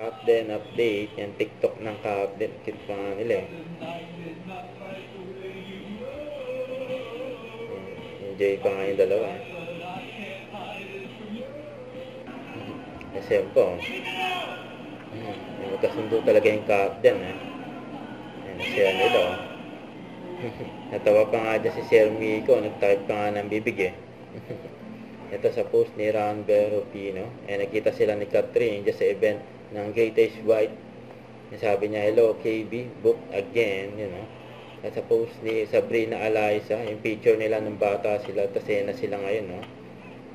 Update. Yan, TikTok ng ka-update. Cute pa nga nila eh. Enjoy pa nga yung dalawa eh. Kasi po, magkasundo talaga yung ka-update eh. Yan, siya nila oh. Natawa pa nga dyan si Sir Miko. Nag-type pa nga ng bibig eh. Ito sa post ni Ron Berrupino. Nakita sila ni Catherine dyan sa event ng Greatest White. Sabi niya, hello KB, book again, you know. At sa post ni Sabrina Alaisa, yung picture nila ng bata sila, tasena sila ngayon, no.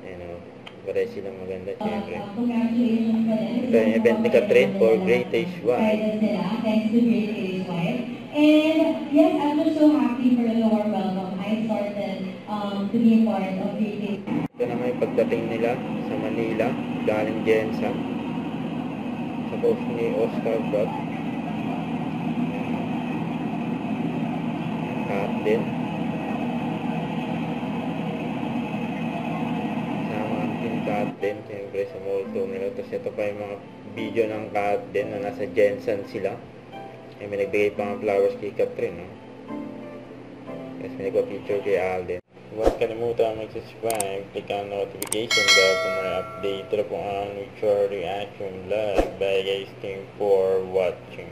Ayan, no. Pare silang maganda, syempre. Ito yung event ni Catherine for Greatest White. Thanks to Greatest White. And yes, I'm just so happy for the warm welcome. I started to be a part of Greatest. Ito naman yung pagdating nila sa Manila, galing Jensa. Sa post ni Oscar Brad. Captain. Sama ang team Captain, siyempre sa multo nila. Tapos ito pa yung mga video ng Captain na nasa Jensen sila. May nagbigay pa ng flowers kay Catherine, no? Tapos may nagpa-picture kay Alden. Huwag kalimutan mag-subscribe, click ang notification bell for more update. Ito po ang Richard Reaction Vlog. Bye guys, thank you for watching.